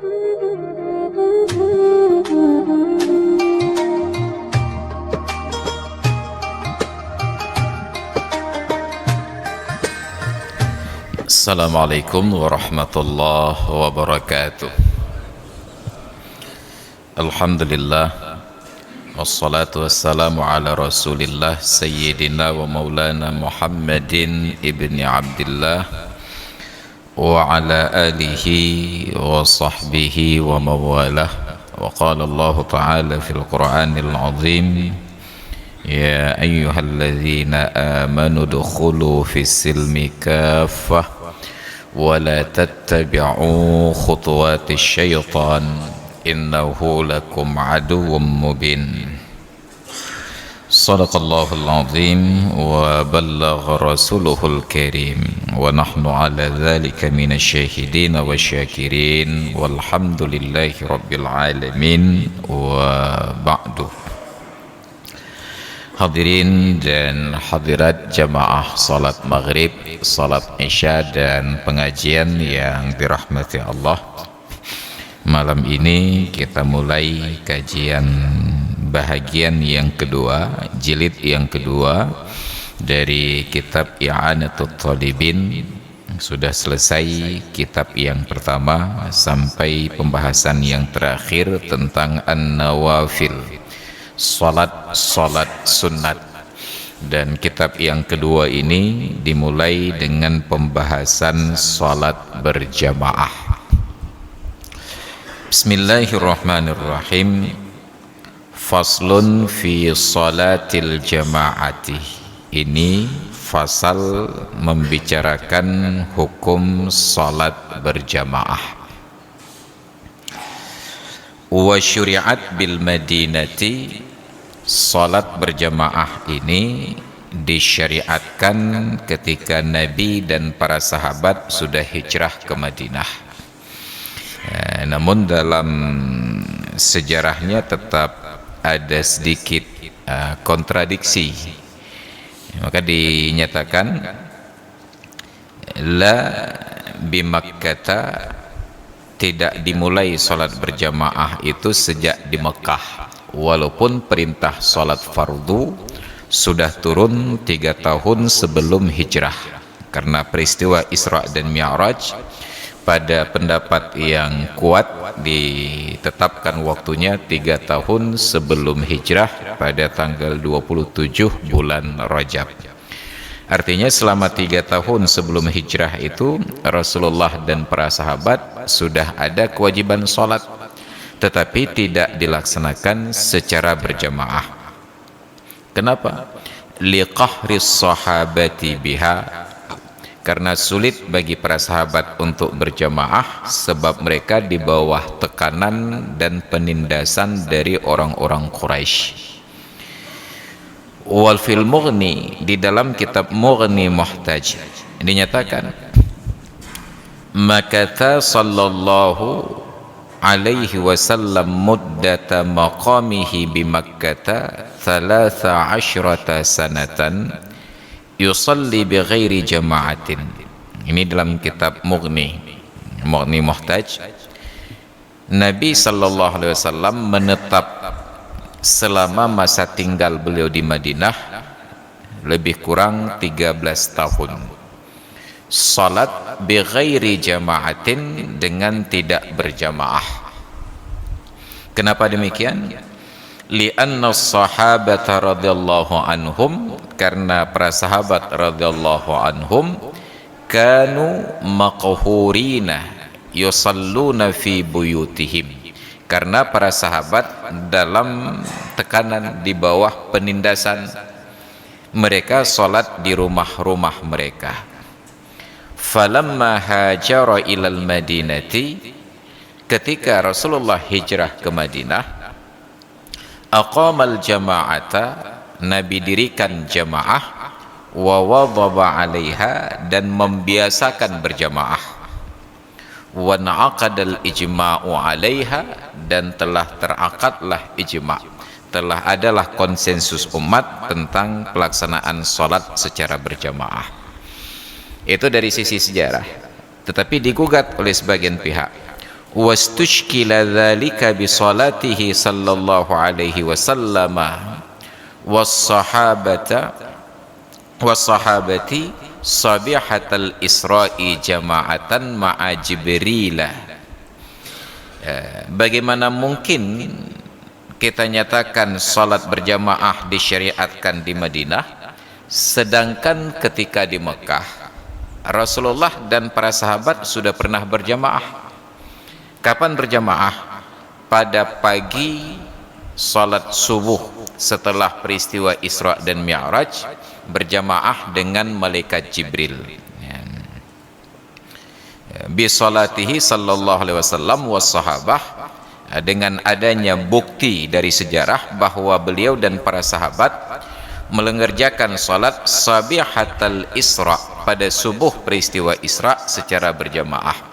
Assalamualaikum warahmatullahi wabarakatuh. Alhamdulillah, wassalatu wassalamu ala rasulillah sayyidina wa maulana Muhammadin ibni Abdillah wa ala alihi wa sahbihi wa mawalah. Wa qala Allah ta'ala fil Qur'anil azim, ya ayyuhalladzina amanu dukhulu fis silmi kaffah ولا تتبعوا خطوات الشيطان إنه لكم عدو مبين. صدق الله العظيم وبلغ رسوله الكريم ونحن على ذلك من الشاهدين والشاكرين والحمد لله رب العالمين وبعد. Hadirin dan hadirat jamaah salat maghrib, salat isya dan pengajian yang dirahmati Allah. Malam ini kita mulai kajian bahagian yang kedua, jilid yang kedua dari kitab I'anatul Talibin. Sudah selesai kitab yang pertama sampai pembahasan yang terakhir tentang an-nawafil, salat sunat, dan kitab yang kedua ini dimulai dengan pembahasan salat berjamaah. Bismillahirrahmanirrahim. Faslun fi salatil jamaati. Ini fasal membicarakan hukum salat berjamaah. Wa syuri'at bil madinati. Salat berjamaah ini disyariatkan ketika Nabi dan para sahabat sudah hijrah ke Madinah. Namun dalam sejarahnya tetap ada sedikit kontradiksi. Maka dinyatakan la bimakkata, tidak dimulai salat berjamaah itu sejak di Mekah, walaupun perintah salat fardu sudah turun 3 tahun sebelum hijrah. Karena peristiwa Isra dan Mi'raj, pada pendapat yang kuat ditetapkan waktunya 3 tahun sebelum hijrah pada tanggal 27 bulan Rajab. Artinya selama 3 tahun sebelum hijrah itu Rasulullah dan para sahabat sudah ada kewajiban sholat, tetapi tidak dilaksanakan secara berjamaah. Kenapa? Liqahris sahabati biha, karena sulit bagi para sahabat untuk berjamaah sebab mereka di bawah tekanan dan penindasan dari orang-orang Quraisy. Wal fil Mughni, di dalam kitab Mughni Muhtaj dinyatakan makata sallallahu alaihi wasallam muddata maqamihi bi Makkah 13 sanatan yusalli bi ghairi jama'atin. Ini dalam kitab Mughni Muhtaj. Nabi sallallahu alaihi wasallam menetap selama masa tinggal beliau di Madinah lebih kurang 13 tahun salat bi ghairi jama'atin, dengan tidak berjamaah. Kenapa demikian? Li'anna sahabata radhiyallahu anhum, karena para sahabat radhiyallahu anhum kanu maqhurina yusalluna fi buyutihim, karena para sahabat dalam tekanan, di bawah penindasan, mereka sholat di rumah-rumah mereka. Falamma hajara ilal madinati, ketika Rasulullah hijrah ke Madinah, aqamal jama'ata, Nabi dirikan jamaah, wa wadhaba 'alaiha, dan membiasakan berjamaah, wa na'aqadal ijma'u 'alaiha, dan telah terakadlah ijma', telah adalah konsensus umat tentang pelaksanaan sholat secara berjamaah. Itu dari sisi sejarah, tetapi digugat oleh sebagian pihak. wastushkila dzalika bi salatihi sallallahu alaihi wasallam was-sahabati sabihatal isra'i jama'atan ma'a jibrilah. Bagaimana mungkin kita nyatakan salat berjamaah disyariatkan di Madinah, sedangkan ketika di Mekah Rasulullah dan para sahabat sudah pernah berjamaah. Kapan berjamaah? Pada pagi salat subuh setelah peristiwa Isra dan Mi'raj, berjamaah dengan malaikat Jibril. Bi salatihi sallallahu alaihi wasallam was sahabah, dengan adanya bukti dari sejarah bahwa beliau dan para sahabat mengerjakan salat sabihatal Isra pada subuh peristiwa Isra secara berjamaah.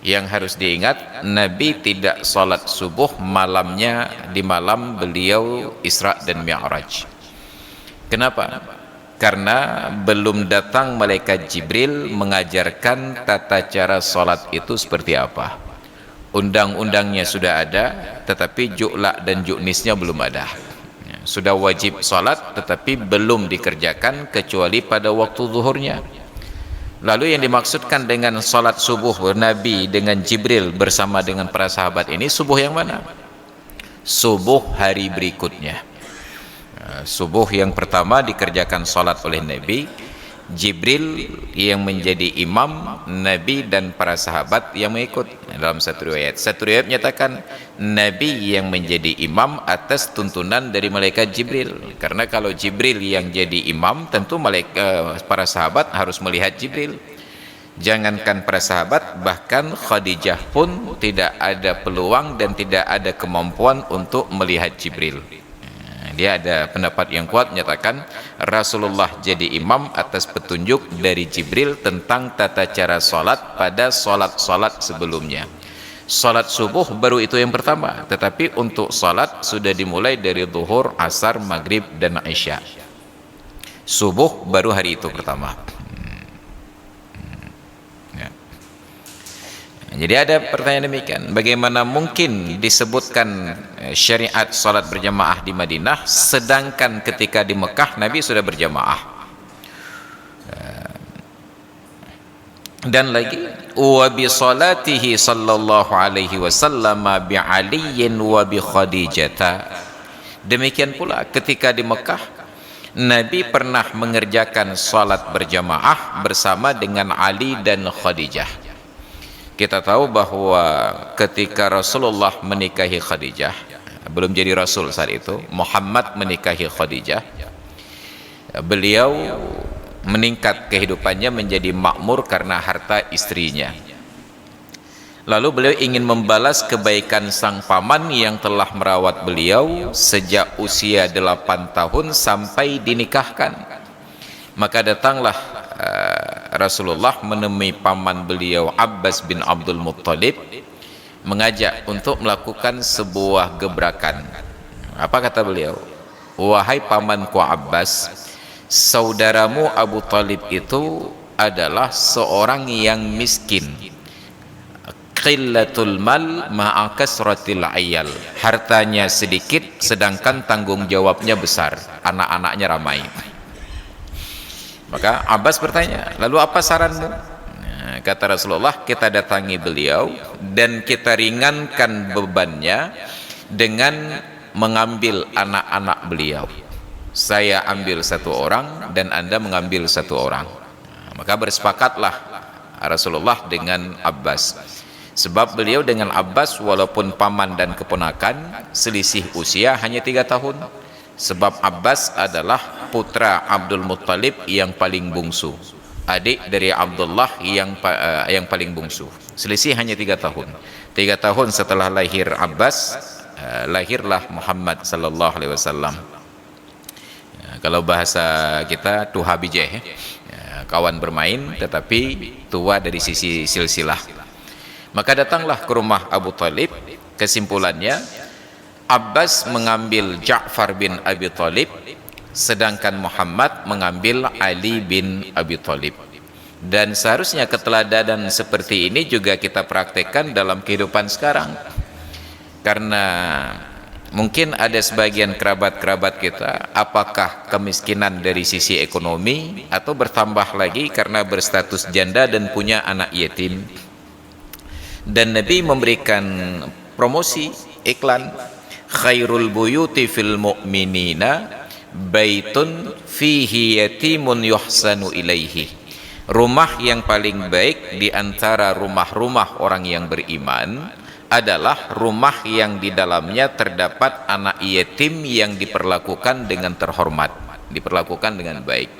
Yang harus diingat, Nabi tidak salat subuh malamnya, di malam beliau Isra dan Mi'raj. Kenapa? Karena belum datang malaikat Jibril mengajarkan tata cara salat itu seperti apa. Undang-undangnya sudah ada, tetapi ju'la dan ju'nisnya belum ada. Sudah wajib salat, tetapi belum dikerjakan kecuali pada waktu zuhurnya. Lalu yang dimaksudkan dengan salat subuh Nabi dengan Jibril bersama dengan para sahabat ini, subuh yang mana? Subuh hari berikutnya. Subuh yang pertama dikerjakan salat oleh Nabi, Jibril yang menjadi imam, Nabi dan para sahabat yang mengikut. Dalam satu riwayat menyatakan Nabi yang menjadi imam atas tuntunan dari malaikat Jibril. Karena kalau Jibril yang jadi imam, tentu para sahabat harus melihat Jibril. Jangankan para sahabat, bahkan Khadijah pun tidak ada peluang dan tidak ada kemampuan untuk melihat Jibril. Dia ada pendapat yang kuat menyatakan Rasulullah jadi imam atas petunjuk dari Jibril tentang tata cara salat pada salat-salat sebelumnya. Salat subuh baru itu yang pertama, tetapi untuk salat sudah dimulai dari zuhur, asar, maghrib dan isya. Subuh baru hari itu pertama. Jadi ada pertanyaan demikian, bagaimana mungkin disebutkan syariat salat berjamaah di Madinah, sedangkan ketika di Mekah Nabi sudah berjamaah. Dan lagi, wa bi salatihi sallallahu alaihi wasallam bi aliyin wa bi khadijata. Demikian pula ketika di Mekah Nabi pernah mengerjakan salat berjamaah bersama dengan Ali dan Khadijah. Kita tahu bahwa ketika Rasulullah menikahi Khadijah, belum jadi Rasul saat itu, Muhammad menikahi Khadijah, beliau meningkat kehidupannya menjadi makmur karena harta istrinya. Lalu beliau ingin membalas kebaikan sang paman yang telah merawat beliau sejak usia 8 tahun sampai dinikahkan. Maka datanglah Rasulullah menemui paman beliau Abbas bin Abdul Muttalib, mengajak untuk melakukan sebuah gebrakan. Apa kata beliau? Wahai pamanku Abbas, saudaramu Abu Talib itu adalah seorang yang miskin, qillatul mal ma'a kasratil ayal, hartanya sedikit sedangkan tanggung jawabnya besar, anak-anaknya ramai. Maka Abbas bertanya, lalu apa saranmu? Nah, kata Rasulullah, kita datangi beliau dan kita ringankan bebannya dengan mengambil anak-anak beliau. Saya ambil 1 orang dan Anda mengambil 1 orang. Nah, maka bersepakatlah Rasulullah dengan Abbas. Sebab beliau dengan Abbas walaupun paman dan keponakan, selisih usia hanya 3 tahun. Sebab Abbas adalah putra Abdul Muttalib yang paling bungsu, adik dari Abdullah yang paling bungsu. Selisih hanya 3 tahun. 3 tahun setelah lahir Abbas, lahirlah Muhammad sallallahu alaihi wasallam. Kalau bahasa kita tuha bijeh, kawan bermain tetapi tua dari sisi silsilah. Maka datanglah ke rumah Abu Talib. Kesimpulannya, Abbas mengambil Ja'far bin Abi Talib, sedangkan Muhammad mengambil Ali bin Abi Talib. Dan seharusnya keteladanan seperti ini juga kita praktekkan dalam kehidupan sekarang. Karena mungkin ada sebagian kerabat-kerabat kita, apakah kemiskinan dari sisi ekonomi atau bertambah lagi karena berstatus janda dan punya anak yatim. Dan Nabi memberikan promosi, iklan, khairul buyuti fil mu'minina baitun fihi yatimun yuhsanu ilaihi. Rumah yang paling baik di antara rumah-rumah orang yang beriman adalah rumah yang di dalamnya terdapat anak yatim yang diperlakukan dengan terhormat, diperlakukan dengan baik.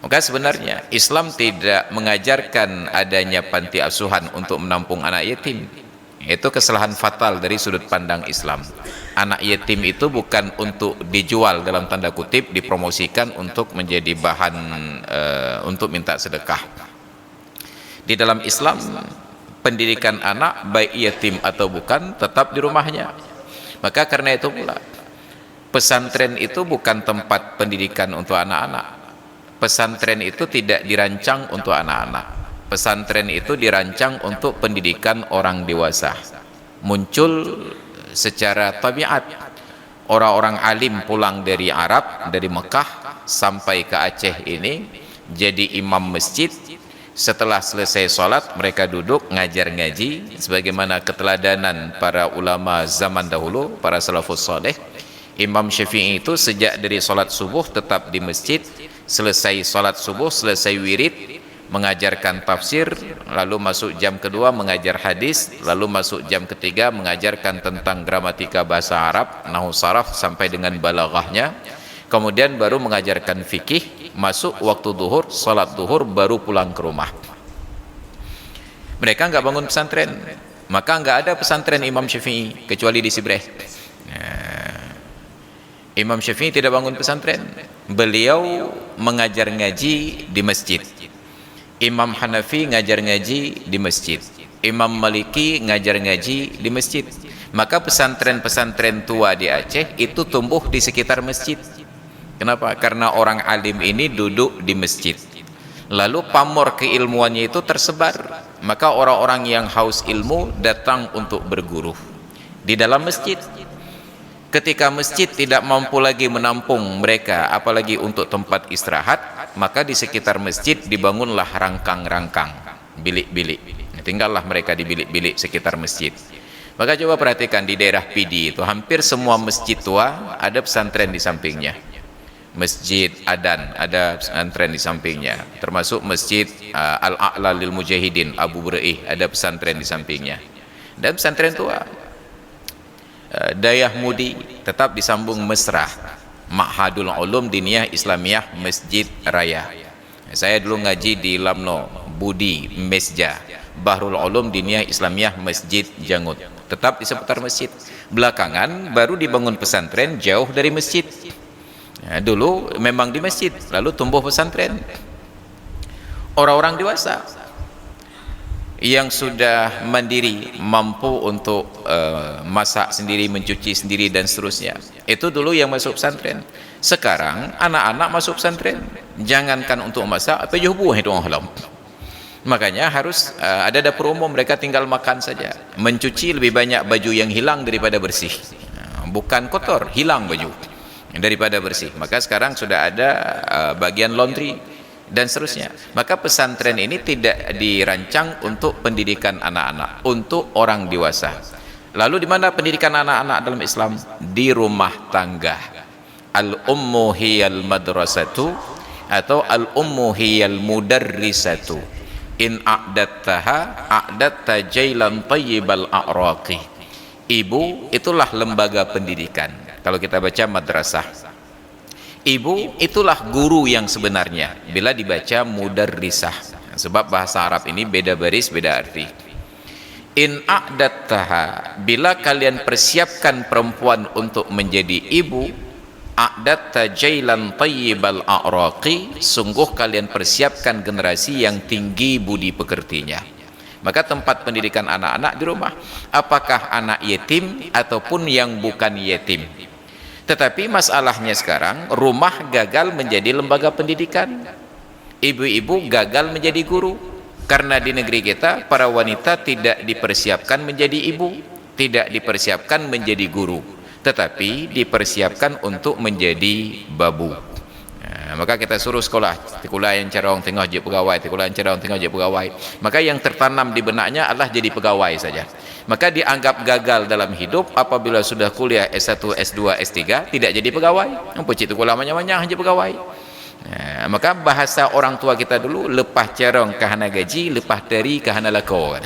Maka sebenarnya Islam tidak mengajarkan adanya panti asuhan untuk menampung anak yatim. Itu kesalahan fatal dari sudut pandang Islam. Anak yatim itu bukan untuk dijual dalam tanda kutip, dipromosikan untuk menjadi bahan untuk minta sedekah. Di dalam Islam, pendidikan anak baik yatim atau bukan tetap di rumahnya. Maka karena itu pula pesantren itu bukan tempat pendidikan untuk anak-anak. Pesantren itu tidak dirancang untuk anak-anak. Pesantren itu dirancang untuk pendidikan orang dewasa. Muncul secara tabiat. Orang-orang alim pulang dari Arab, dari Mekah sampai ke Aceh ini jadi imam masjid. Setelah selesai sholat mereka duduk ngajar ngaji sebagaimana keteladanan para ulama zaman dahulu, para salafus saleh. Imam Syafi'i itu sejak dari sholat subuh tetap di masjid, selesai sholat subuh, selesai wirid, mengajarkan tafsir, lalu masuk jam kedua mengajar hadis, lalu masuk jam ketiga mengajarkan tentang gramatika bahasa Arab, nahwu saraf sampai dengan balaghahnya, kemudian baru mengajarkan fikih, masuk waktu duhur, salat duhur, baru pulang ke rumah. Mereka nggak bangun pesantren, maka nggak ada pesantren Imam Syafi'i kecuali di Sibreh. Imam Syafi'i tidak bangun pesantren, beliau mengajar ngaji di masjid. Imam Hanafi ngajar ngaji di masjid, Imam Maliki ngajar ngaji di masjid. Maka pesantren-pesantren tua di Aceh itu tumbuh di sekitar masjid. Kenapa? Karena orang alim ini duduk di masjid, lalu pamor keilmuannya itu tersebar. Maka orang-orang yang haus ilmu datang untuk berguru di dalam masjid. Ketika masjid tidak mampu lagi menampung mereka, apalagi untuk tempat istirahat, maka di sekitar masjid dibangunlah rangkang-rangkang, bilik-bilik. Tinggallah mereka di bilik-bilik sekitar masjid. Maka coba perhatikan di daerah Pidi itu, hampir semua masjid tua ada pesantren di sampingnya. Masjid Adan ada pesantren di sampingnya, termasuk Masjid Al-A'la lil Mujahidin Abu Buraih ada pesantren di sampingnya. Dan pesantren tua Dayah Mudi tetap disambung mesra, Ma'hadul Ulum Diniyah Islamiyah Masjid Raya. Saya dulu ngaji di Lamno Budi Mesja, Bahrul Ulum Diniyah Islamiyah Masjid Jangut, tetap di seputar masjid. Belakangan baru dibangun pesantren jauh dari masjid. Dulu memang di masjid, lalu tumbuh pesantren. Orang-orang dewasa yang sudah mandiri, mampu untuk masak sendiri, mencuci sendiri dan seterusnya, itu dulu yang masuk pesantren. Sekarang anak-anak masuk pesantren, jangankan untuk masak, apa jubuh itu halam. Makanya harus ada dapur umum, mereka tinggal makan saja. Mencuci lebih banyak baju yang hilang daripada bersih. Bukan kotor, hilang baju daripada bersih. Maka sekarang sudah ada bagian laundry dan seterusnya. Maka pesantren ini tidak dirancang untuk pendidikan anak-anak, untuk orang dewasa. Lalu di mana pendidikan anak-anak dalam Islam? Di rumah tangga. Al-ummu hiyal madrasatu atau al-ummu hiyal mudarrisatu. In a'dattaha a'datta jailan tayyibal a'raqi. Ibu itulah lembaga pendidikan. Kalau kita baca madrasah, ibu itulah guru yang sebenarnya bila dibaca mudarrisah, sebab bahasa Arab ini beda baris beda arti. In a'dattaha, bila kalian persiapkan perempuan untuk menjadi ibu, a'datta jailan tayyibal a'raqi, sungguh kalian persiapkan generasi yang tinggi budi pekertinya. Maka tempat pendidikan anak-anak di rumah, apakah anak yatim ataupun yang bukan yatim. Tetapi masalahnya sekarang rumah gagal menjadi lembaga pendidikan. ibu-ibu gagal menjadi guru karena di negeri kita para wanita tidak dipersiapkan menjadi ibu, tidak dipersiapkan menjadi guru, tetapi dipersiapkan untuk menjadi babu. Maka kita suruh sekolah tikulah yang cerong tengah je pegawai, tikulah yang cerong tengah je pegawai. Maka yang tertanam di benaknya adalah jadi pegawai saja. Maka dianggap gagal dalam hidup apabila sudah kuliah S1, S2, S3 tidak jadi pegawai. Pucit tikulah manyang-manyang je pegawai. Maka bahasa orang tua kita dulu, lepas cerong kahana gaji, lepas dari kahana lako.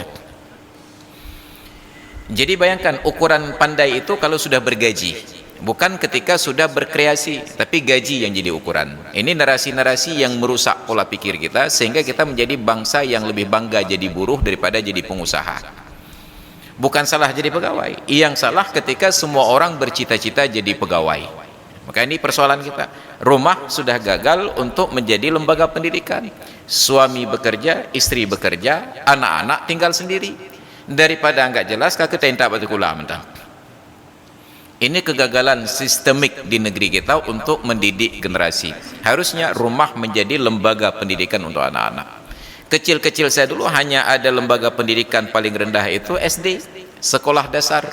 Jadi bayangkan ukuran pandai itu kalau sudah bergaji, bukan ketika sudah berkreasi, tapi gaji yang jadi ukuran. Ini narasi-narasi yang merusak pola pikir kita sehingga kita menjadi bangsa yang lebih bangga jadi buruh daripada jadi pengusaha. Bukan salah jadi pegawai, yang salah ketika semua orang bercita-cita jadi pegawai. Maka ini persoalan kita. Rumah sudah gagal untuk menjadi lembaga pendidikan. Suami bekerja, istri bekerja, anak-anak tinggal sendiri. Daripada enggak jelas kakek tentak batu kula mentang. Ini kegagalan sistemik di negeri kita untuk mendidik generasi. Harusnya rumah menjadi lembaga pendidikan untuk anak-anak. Kecil-kecil saya dulu hanya ada lembaga pendidikan paling rendah itu SD, sekolah dasar.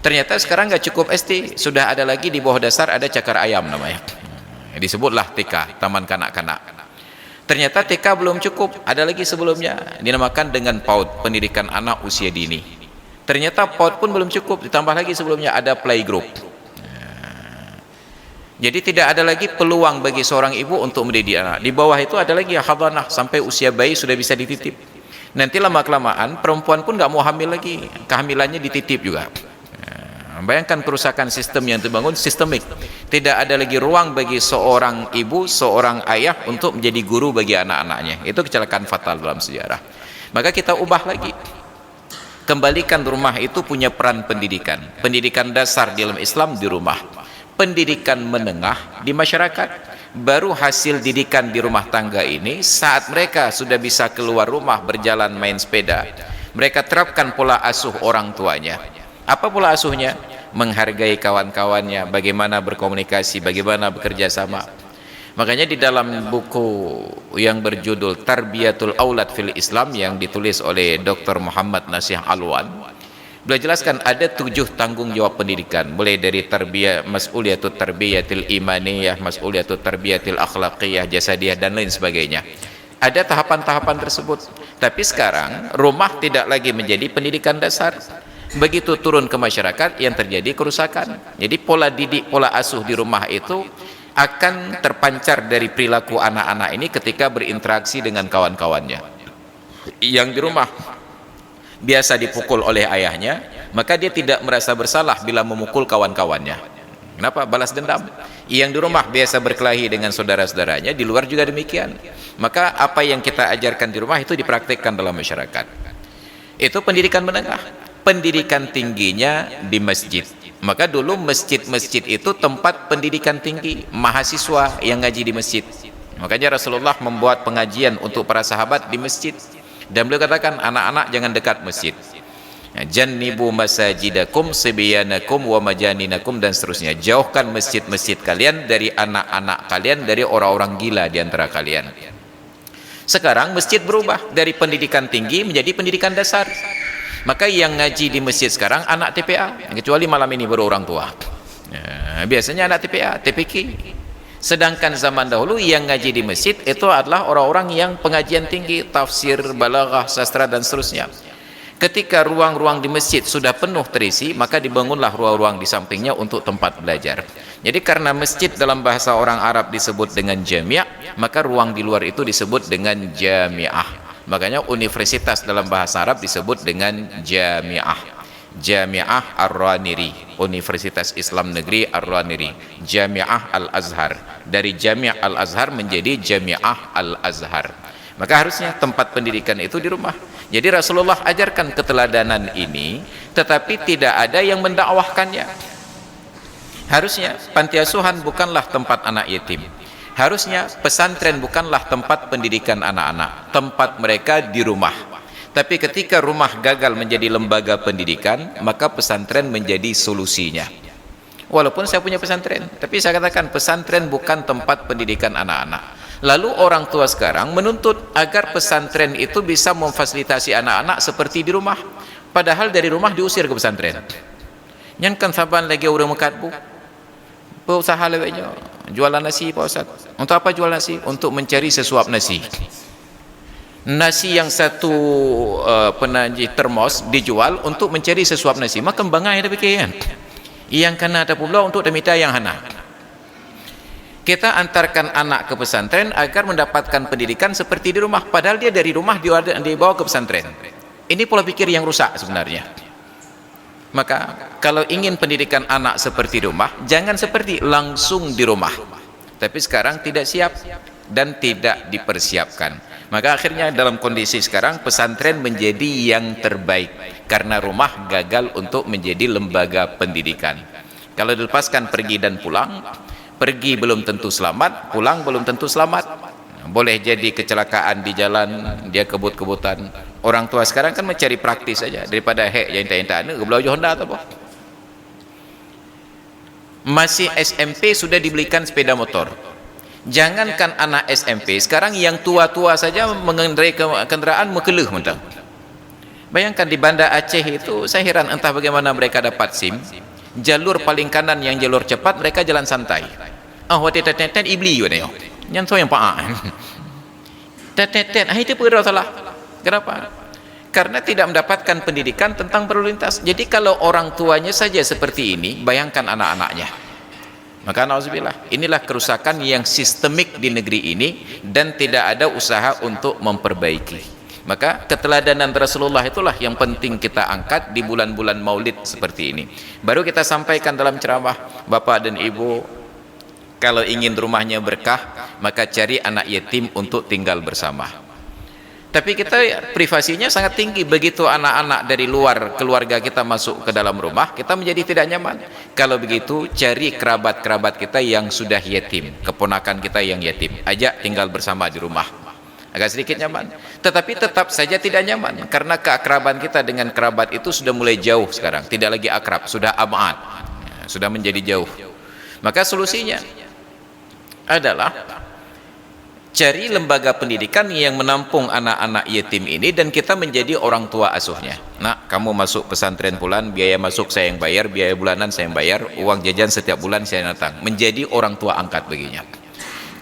Ternyata sekarang nggak cukup SD, sudah ada lagi di bawah dasar ada cakar ayam namanya. Disebutlah TK, Taman Kanak-Kanak. Ternyata TK belum cukup, ada lagi sebelumnya dinamakan dengan PAUD, Pendidikan Anak Usia Dini. Ternyata PAUD pun belum cukup, ditambah lagi sebelumnya ada playgroup. Jadi tidak ada lagi peluang bagi seorang ibu untuk mendidik anak. Di bawah itu ada lagi hadanah, sampai usia bayi sudah bisa dititip. Nanti lama-kelamaan perempuan pun nggak mau hamil lagi, kehamilannya dititip juga. Bayangkan kerusakan sistem yang terbangun sistemik. Tidak ada lagi ruang bagi seorang ibu, seorang ayah untuk menjadi guru bagi anak-anaknya. Itu kecelakaan fatal dalam sejarah. Maka kita ubah lagi. Kembalikan rumah itu punya peran pendidikan. Pendidikan dasar di dalam Islam di rumah. Pendidikan menengah di masyarakat. Baru hasil didikan di rumah tangga ini saat mereka sudah bisa keluar rumah berjalan main sepeda. Mereka terapkan pola asuh orang tuanya. Apa pola asuhnya? Menghargai kawan-kawannya, bagaimana berkomunikasi, bagaimana bekerja sama. Makanya di dalam buku yang berjudul Tarbiyatul Aulad fil Islam yang ditulis oleh Dr. Muhammad Nasih Alwan, beliau jelaskan ada 7 tanggung jawab pendidikan, mulai dari tarbiyah, mas'uliyatut tarbiyatil imaniyah, mas'uliyatut tarbiyatil akhlaqiyah, jasadiyah dan lain sebagainya. Ada tahapan-tahapan tersebut. Tapi sekarang rumah tidak lagi menjadi pendidikan dasar. Begitu turun ke masyarakat yang terjadi kerusakan. Jadi pola didik, pola asuh di rumah itu akan terpancar dari perilaku anak-anak ini ketika berinteraksi dengan kawan-kawannya. Yang di rumah biasa dipukul oleh ayahnya, maka dia tidak merasa bersalah bila memukul kawan-kawannya. Kenapa? Balas dendam. Yang di rumah biasa berkelahi dengan saudara-saudaranya, di luar juga demikian. Maka apa yang kita ajarkan di rumah itu dipraktikkan dalam masyarakat. Itu pendidikan menengah. Pendidikan tingginya di masjid. Maka dulu masjid-masjid itu tempat pendidikan tinggi, mahasiswa yang ngaji di masjid. Makanya Rasulullah membuat pengajian untuk para sahabat di masjid. Dan beliau katakan, anak-anak jangan dekat masjid. Jannibu masajidakum sibyanakum wa majaninakum, dan seterusnya. Jauhkan masjid-masjid kalian dari anak-anak kalian, dari orang-orang gila di antara kalian. Sekarang masjid berubah dari pendidikan tinggi menjadi pendidikan dasar. Maka yang ngaji di masjid sekarang anak TPA, kecuali malam ini baru orang tua. Biasanya anak TPA, TPQ. Sedangkan zaman dahulu yang ngaji di masjid itu adalah orang-orang yang pengajian tinggi, tafsir, balaghah, sastra dan seterusnya. Ketika ruang-ruang di masjid sudah penuh terisi, maka dibangunlah ruang-ruang di sampingnya untuk tempat belajar. Jadi karena masjid dalam bahasa orang Arab disebut dengan jami', maka ruang di luar itu disebut dengan jami'ah. Makanya universitas dalam bahasa Arab disebut dengan jami'ah. Jami'ah Ar-Raniri, Universitas Islam Negeri Ar-Raniri. Jami'ah Al-Azhar. Dari Jami' Al-Azhar menjadi Jami'ah Al-Azhar. Maka harusnya tempat pendidikan itu di rumah. Jadi Rasulullah ajarkan keteladanan ini, tetapi tidak ada yang mendakwahkannya. Harusnya panti asuhan bukanlah tempat anak yatim. Harusnya pesantren bukanlah tempat pendidikan anak-anak, tempat mereka di rumah. Tapi ketika rumah gagal menjadi lembaga pendidikan, maka pesantren menjadi solusinya. Walaupun saya punya pesantren, tapi saya katakan pesantren bukan tempat pendidikan anak-anak. Lalu orang tua sekarang menuntut agar pesantren itu bisa memfasilitasi anak-anak seperti di rumah, padahal dari rumah diusir ke pesantren. Nyan kan saban lagi orang mekat bu berusaha lewatnya jualan nasi Pak Ustaz. Untuk apa jual nasi? Untuk mencari sesuap nasi. Nasi yang satu penaji termos dijual untuk mencari sesuap nasi. Makan bangai dah fikir kan. Yang kena ada pula untuk minta yang hana. Kita antarkan anak ke pesantren agar mendapatkan pendidikan seperti di rumah, padahal dia dari rumah dibawa ke pesantren. Ini pola pikir yang rusak sebenarnya. Maka kalau ingin pendidikan anak seperti rumah, jangan seperti langsung di rumah. Tapi sekarang tidak siap dan tidak dipersiapkan. Maka akhirnya dalam kondisi sekarang pesantren menjadi yang terbaik karena rumah gagal untuk menjadi lembaga pendidikan. Kalau dilepaskan pergi dan pulang, pergi belum tentu selamat, pulang belum tentu selamat. Boleh jadi kecelakaan di jalan, dia kebut-kebutan. Orang tua sekarang kan mencari praktis saja daripada yang inta-inta ke belau Honda atau apa. Masih SMP sudah dibelikan sepeda motor. Jangankan anak SMP, sekarang yang tua-tua saja mengendarai kendaraan mekeluh mentang. Bayangkan di Banda Aceh itu, saya heran entah bagaimana mereka dapat SIM. Jalur paling kanan yang jalur cepat, mereka jalan santai. Waktu tetet ibli yo neo. Yang so yang paa. Tetet, itu perlu salah. Kenapa? Karena tidak mendapatkan pendidikan tentang berlalu lintas. Jadi kalau orang tuanya saja seperti ini, bayangkan anak-anaknya. Maka nauzubillah, inilah kerusakan yang sistemik di negeri ini dan tidak ada usaha untuk memperbaiki. Maka keteladanan Rasulullah itulah yang penting kita angkat di bulan-bulan Maulid seperti ini. Baru kita sampaikan dalam ceramah, Bapak dan Ibu, kalau ingin rumahnya berkah, maka cari anak yatim untuk tinggal bersama. Tapi kita privasinya sangat tinggi. Begitu anak-anak dari luar keluarga kita masuk ke dalam rumah, kita menjadi tidak nyaman. Kalau begitu, cari kerabat-kerabat kita yang sudah yatim, keponakan kita yang yatim, ajak tinggal bersama di rumah. Agak sedikit nyaman. Tetapi tetap saja tidak nyaman, karena keakraban kita dengan kerabat itu sudah mulai jauh sekarang. Tidak lagi akrab, sudah abad, sudah menjadi jauh. Maka solusinya adalah cari lembaga pendidikan yang menampung anak-anak yatim ini dan kita menjadi orang tua asuhnya. Nak, kamu masuk pesantren bulan, biaya masuk saya yang bayar, biaya bulanan saya yang bayar, uang jajan setiap bulan saya datang. Menjadi orang tua angkat baginya.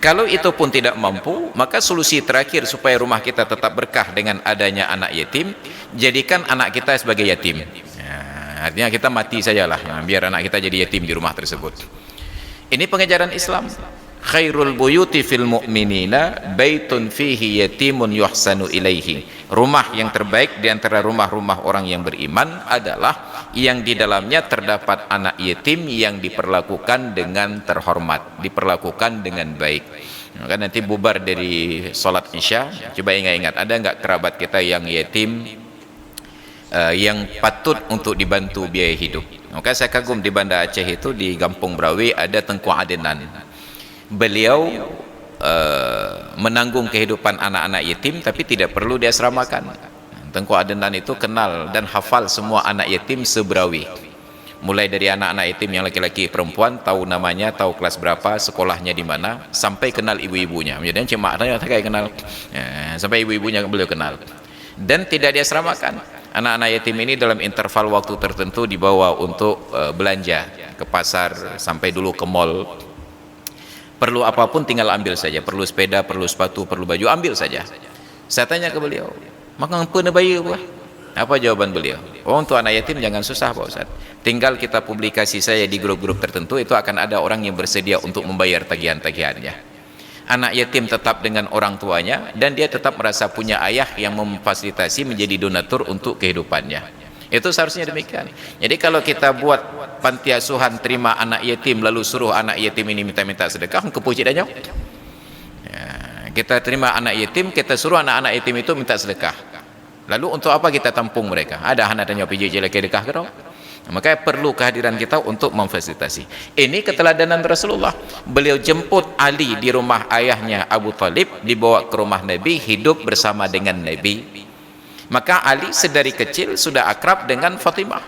Kalau itu pun tidak mampu, maka solusi terakhir supaya rumah kita tetap berkah dengan adanya anak yatim, jadikan anak kita sebagai yatim. Artinya kita mati sajalah, biar anak kita jadi yatim di rumah tersebut. Ini pengajaran Islam. Khairul buyuti fil mu'minina baitun fihi yatimun yuhsanu ilaihi. Rumah yang terbaik di antara rumah-rumah orang yang beriman adalah yang di dalamnya terdapat anak yatim yang diperlakukan dengan terhormat, diperlakukan dengan baik. Maka nanti bubar dari sholat Isya, coba ingat-ingat, ada enggak kerabat kita yang yatim yang patut untuk dibantu biaya hidup? Maka saya kagum di Banda Aceh itu, di Kampung Brawi ada Tengku Adenan. Beliau menanggung kehidupan anak-anak yatim tapi tidak perlu diasramakan. Tengku Adenan itu kenal dan hafal semua anak yatim se-Brawi. Mulai dari anak-anak yatim yang laki-laki perempuan, tahu namanya, tahu kelas berapa, sekolahnya di mana, sampai kenal ibu-ibunya. Kemudian cuma ada yang kayak kenal, sampai ibu-ibunya beliau kenal. Dan tidak diasramakan. Anak-anak yatim ini dalam interval waktu tertentu dibawa untuk belanja ke pasar, sampai dulu ke mall. Perlu apapun tinggal ambil saja, perlu sepeda, perlu sepatu, perlu baju, ambil saja. Saya tanya ke beliau, maka apa bayi apa? Apa jawaban beliau? Untuk anak yatim jangan susah Pak Ustaz. Tinggal kita publikasi saya di grup-grup tertentu, itu akan ada orang yang bersedia untuk membayar tagihan-tagihannya. Anak yatim tetap dengan orang tuanya dan dia tetap merasa punya ayah yang memfasilitasi menjadi donatur untuk kehidupannya. Itu seharusnya demikian. Jadi kalau kita buat panti asuhan terima anak yatim lalu suruh anak yatim ini minta-minta sedekah, kepuji dan jauh. Kita terima anak yatim, kita suruh anak-anak yatim itu minta sedekah. Lalu untuk apa kita tampung mereka? Ada anak dan nyawa pijik jelek sedekah kerau. Maka perlu kehadiran kita untuk memfasilitasi. Ini keteladanan Rasulullah. Beliau jemput Ali di rumah ayahnya Abu Talib, dibawa ke rumah Nabi, hidup bersama dengan Nabi. Maka Ali sedari kecil sudah akrab dengan Fatimah.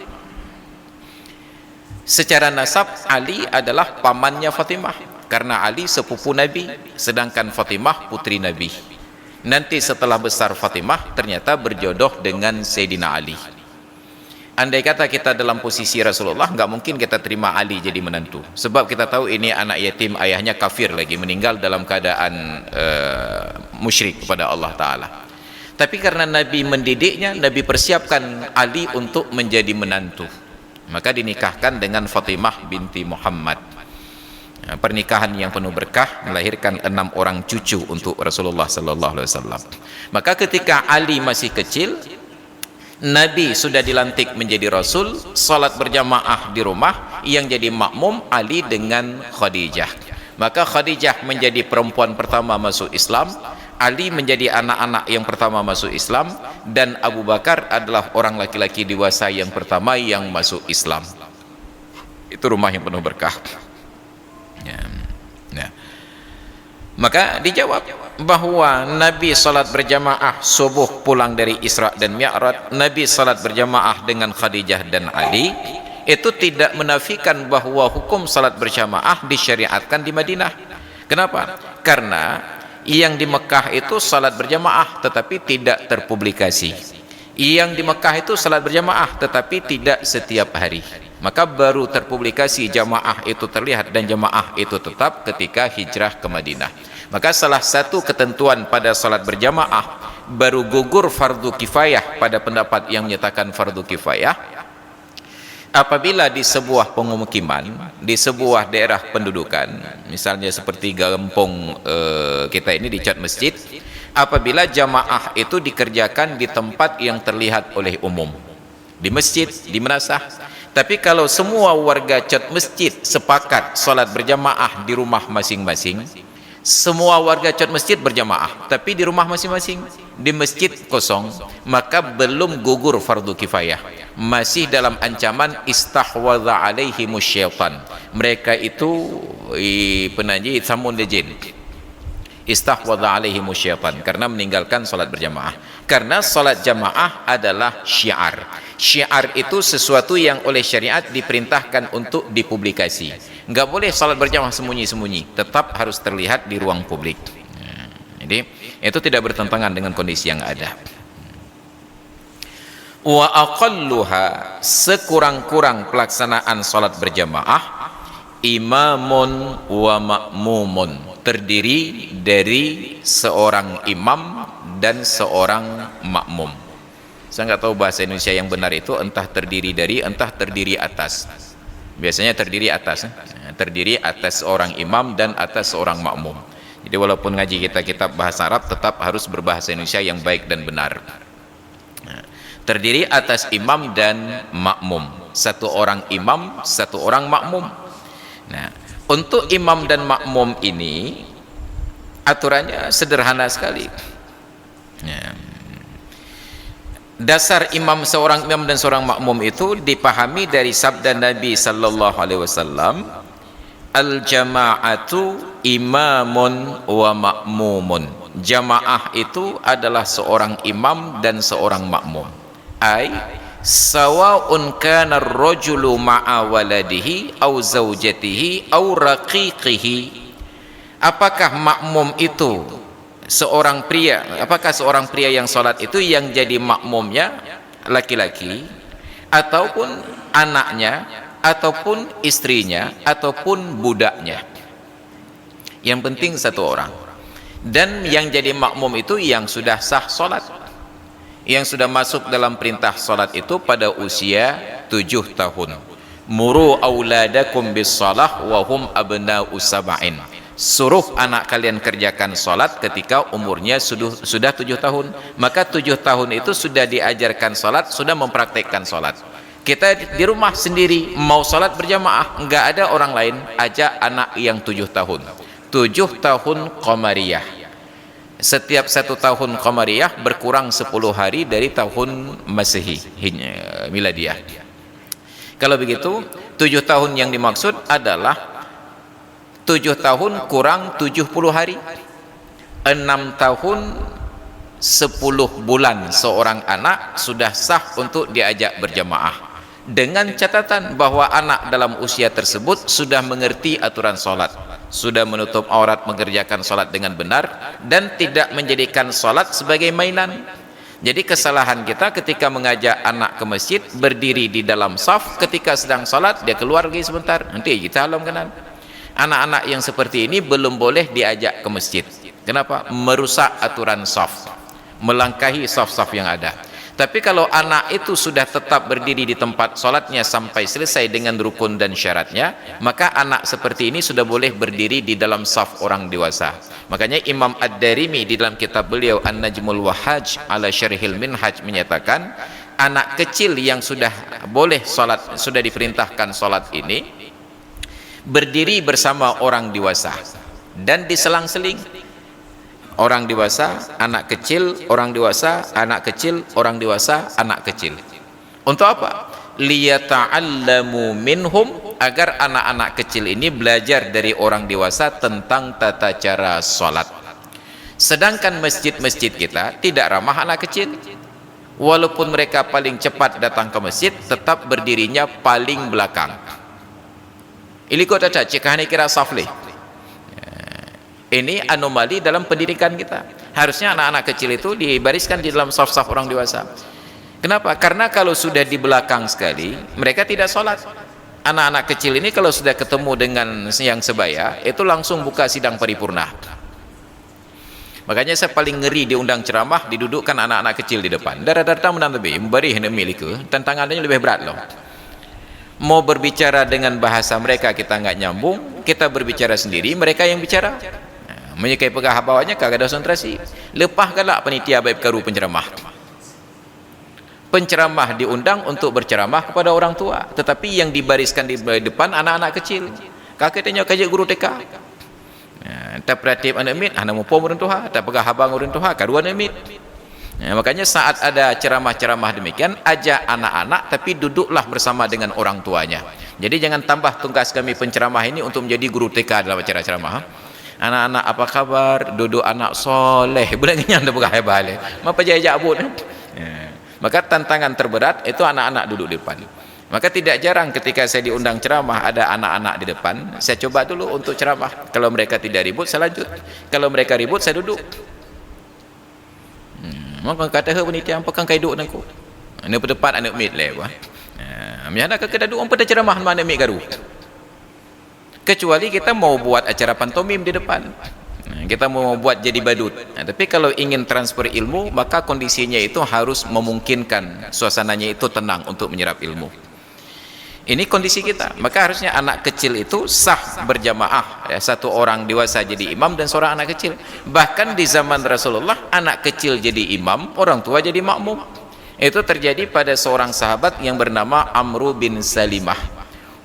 Secara nasab Ali adalah pamannya Fatimah. karena Ali sepupu Nabi, sedangkan Fatimah putri Nabi. Nanti setelah besar Fatimah ternyata berjodoh dengan Sayyidina Ali. Andai kata kita dalam posisi Rasulullah, nggak mungkin kita terima Ali jadi menantu, sebab kita tahu ini anak yatim, ayahnya kafir lagi, meninggal dalam keadaan musyrik kepada Allah Ta'ala. Tapi karena Nabi mendidiknya, Nabi persiapkan Ali untuk menjadi menantu, maka dinikahkan dengan Fatimah binti Muhammad. Pernikahan yang penuh berkah, melahirkan 6 orang cucu untuk Rasulullah Sallallahu Alaihi Wasallam. Maka ketika Ali masih kecil, Nabi sudah dilantik menjadi Rasul, salat berjamaah di rumah, yang jadi makmum Ali dengan Khadijah. Maka Khadijah menjadi perempuan pertama masuk Islam, Ali menjadi anak-anak yang pertama masuk Islam, dan Abu Bakar adalah orang laki-laki dewasa yang pertama yang masuk Islam. Itu rumah yang penuh berkah. Maka dijawab bahwa Nabi salat berjamaah subuh pulang dari Isra dan Mi'raj, Nabi salat berjamaah dengan Khadijah dan Ali, itu tidak menafikan bahwa hukum salat berjamaah disyariatkan di Madinah. Kenapa? Karena yang di Mekah itu salat berjamaah tetapi tidak terpublikasi. Yang di Mekah itu salat berjamaah tetapi tidak setiap hari. Maka baru terpublikasi jamaah itu terlihat dan jamaah itu tetap ketika hijrah ke Madinah. Maka salah satu ketentuan pada salat berjamaah, baru gugur fardu kifayah pada pendapat yang menyatakan fardu kifayah, apabila di sebuah pemukiman, di sebuah daerah pendudukan, misalnya seperti kampung kita ini di cat masjid, apabila jamaah itu dikerjakan di tempat yang terlihat oleh umum, di masjid, di menasah. Tapi kalau semua warga cat masjid sepakat salat berjamaah di rumah masing-masing, semua warga cat masjid berjamaah, tapi di rumah masing-masing, di masjid kosong, maka belum gugur fardu kifayah. Masih dalam ancaman istahwadha alaihimus syaitan. Mereka itu penaji samun jin. Istahwadha alaihimus syaitan karena meninggalkan salat berjamaah. Karena salat jamaah adalah syiar. Syiar itu sesuatu yang oleh syariat diperintahkan untuk dipublikasi. Enggak boleh salat berjamaah sembunyi-sembunyi, tetap harus terlihat di ruang publik. Jadi itu tidak bertentangan dengan kondisi yang ada. Wa aqalluha, sekurang-kurang pelaksanaan salat berjamaah, imamun wa ma'mumun, terdiri dari seorang imam dan seorang makmum. Saya nggak tahu bahasa Indonesia yang benar itu, entah terdiri dari, entah terdiri atas. Biasanya terdiri atas, terdiri atas seorang imam dan atas seorang makmum. Jadi walaupun ngaji kita kitab bahasa Arab, tetap harus berbahasa Indonesia yang baik dan benar. Terdiri atas imam dan makmum, satu orang imam, satu orang makmum. Nah, untuk imam dan makmum ini aturannya sederhana sekali. Dasar seorang imam dan seorang makmum itu dipahami dari sabda Nabi sallallahu alaihi wasallam, al jama'atu imamun wa makmumun. Jamaah itu adalah seorang imam dan seorang makmum. Ai sawa'un kana ar-rajulu ma'a waladihi aw zaujatihi aw raqiqihi. Apakah makmum itu seorang pria, apakah seorang pria yang sholat itu yang jadi makmumnya laki-laki, ataupun anaknya, ataupun istrinya, ataupun budaknya. Yang penting satu orang. Dan yang jadi makmum itu yang sudah sah sholat, yang sudah masuk dalam perintah sholat itu pada usia 7 tahun. Muru auladakum bis shalah wa hum abna'u sab'in. Suruh anak kalian kerjakan sholat ketika umurnya sudah 7 tahun. Maka 7 tahun itu sudah diajarkan sholat, sudah mempraktekkan sholat. Kita di rumah sendiri mau sholat berjamaah, nggak ada orang lain, ajak anak yang 7 tahun. 7 tahun Qamariyah. Setiap 1 tahun Qamariyah berkurang 10 hari dari tahun Masehi Miladiyah. Kalau begitu 7 tahun yang dimaksud adalah 7 tahun kurang 70 hari, 6 tahun 10 bulan seorang anak sudah sah untuk diajak berjamaah, dengan catatan bahwa anak dalam usia tersebut sudah mengerti aturan sholat, sudah menutup aurat, mengerjakan solat dengan benar, dan tidak menjadikan solat sebagai mainan. Jadi kesalahan kita ketika mengajak anak ke masjid, berdiri di dalam saf, ketika sedang solat dia keluar lagi sebentar, nanti kita alam kanan. Anak-anak yang seperti ini belum boleh diajak ke masjid. Kenapa? Merusak aturan saf, melangkahi saf-saf yang ada. Tapi kalau anak itu sudah tetap berdiri di tempat solatnya sampai selesai dengan rukun dan syaratnya, maka anak seperti ini sudah boleh berdiri di dalam saf orang dewasa. Makanya Imam Ad-Darimi di dalam kitab beliau An-Najmul Wahhaj ala Syarhil Minhaj menyatakan, anak kecil yang sudah boleh solat, sudah diperintahkan solat ini, berdiri bersama orang dewasa dan diselang-seling. Orang dewasa, anak kecil, orang dewasa, anak kecil, orang dewasa, anak kecil. Untuk apa? Liyata'allamu minhum, agar anak-anak kecil ini belajar dari orang dewasa tentang tata cara sholat. Sedangkan masjid-masjid kita tidak ramah anak kecil. Walaupun mereka paling cepat datang ke masjid, tetap berdirinya paling belakang. Iliko tata cikahani kira safli. Ini anomali dalam pendidikan kita. Harusnya anak-anak kecil itu dibariskan di dalam saf-saf orang dewasa. Kenapa? Karena kalau sudah di belakang sekali, mereka tidak sholat. Anak-anak kecil ini kalau sudah ketemu dengan yang sebaya, itu langsung buka sidang paripurna. Makanya saya paling ngeri diundang ceramah, didudukkan anak-anak kecil di depan. Darah-darah menang lebih, memberi hendak miliku, tantangannya lebih berat loh. Mau berbicara dengan bahasa mereka kita nggak nyambung, kita berbicara sendiri, mereka yang bicara. Menyekai pegah bawahnya kagak ada konsentrasi. Lepah galak panitia baik karu penceramah. Penceramah diundang untuk berceramah kepada orang tua, tetapi yang dibariskan di depan anak-anak kecil. Kakek tanya kaji guru TK. Tak perhatian anak mit, anak mupo urun tuha, tak pegah habang urun tuha, karuan anak mit. Makanya saat ada ceramah-ceramah demikian, ajak anak-anak tapi duduklah bersama dengan orang tuanya. Jadi jangan tambah tugas kami penceramah ini untuk menjadi guru TK dalam acara ceramah. Anak-anak apa kabar? Duduk anak soleh. Boleh kenyang dah pegah balik. Apa jaya abut? Maka tantangan terberat itu anak-anak duduk di depan. Maka tidak jarang ketika saya diundang ceramah ada anak-anak di depan, saya coba dulu untuk ceramah. Kalau mereka tidak ribut, saya lanjut. Kalau mereka ribut, saya duduk. Maka kata penitia apa kan kai duduk nangku. Ini depan anak mit lewa. Miana ka duduk apa dah ceramah mana mit garu. Kecuali kita mau buat acara pantomim di depan, kita mau buat jadi badut. Tapi kalau ingin transfer ilmu, maka kondisinya itu harus memungkinkan suasananya itu tenang untuk menyerap ilmu. Ini kondisi kita. Maka harusnya anak kecil itu sah berjamaah, satu orang dewasa jadi imam dan seorang anak kecil. Bahkan di zaman Rasulullah, anak kecil jadi imam, orang tua jadi makmum. Itu terjadi pada seorang sahabat yang bernama Amru bin Salimah.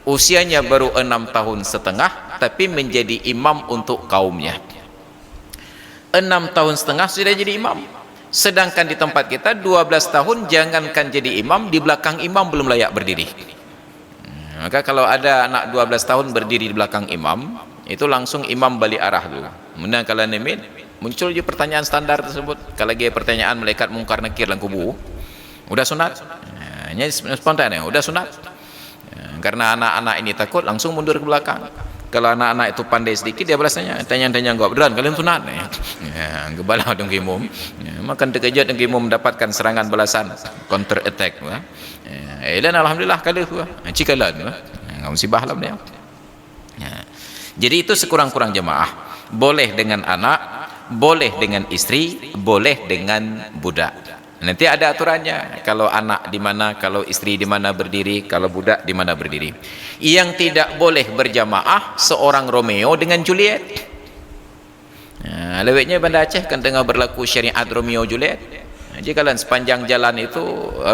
Usianya baru 6 tahun setengah, tapi menjadi imam untuk kaumnya. 6 tahun setengah sudah jadi imam. Sedangkan di tempat kita 12 tahun jangankan jadi imam, di belakang imam belum layak berdiri. Maka kalau ada anak 12 tahun berdiri di belakang imam, itu langsung imam balik arah dulu. Kemudian kalau nemit, muncul je pertanyaan standar tersebut. Kalau lagi pertanyaan malaikat mungkar nakir dalam kubur, udah sunat? Ini spontan ya, udah sunat? Karena anak-anak ini takut, langsung mundur ke belakang. Kalau anak-anak itu pandai sedikit, dia balasnya tanya-tanya enggak beneran kalian sunat ya, gebala dong kimum ya, makan terkejut dong kimum mendapatkan serangan balasan, counter attack dan alhamdulillah kali itu cikalan enggak musibah lah dia. Jadi itu sekurang-kurang jemaah, boleh dengan anak, boleh dengan istri, boleh dengan budak. Nanti ada aturannya, kalau anak di mana, kalau istri di mana berdiri, kalau budak di mana berdiri. Yang tidak boleh berjamaah seorang Romeo dengan Juliet. Lewetnya Banda Aceh kan tengah berlaku syariat Romeo Juliet. Jadi kalian sepanjang jalan itu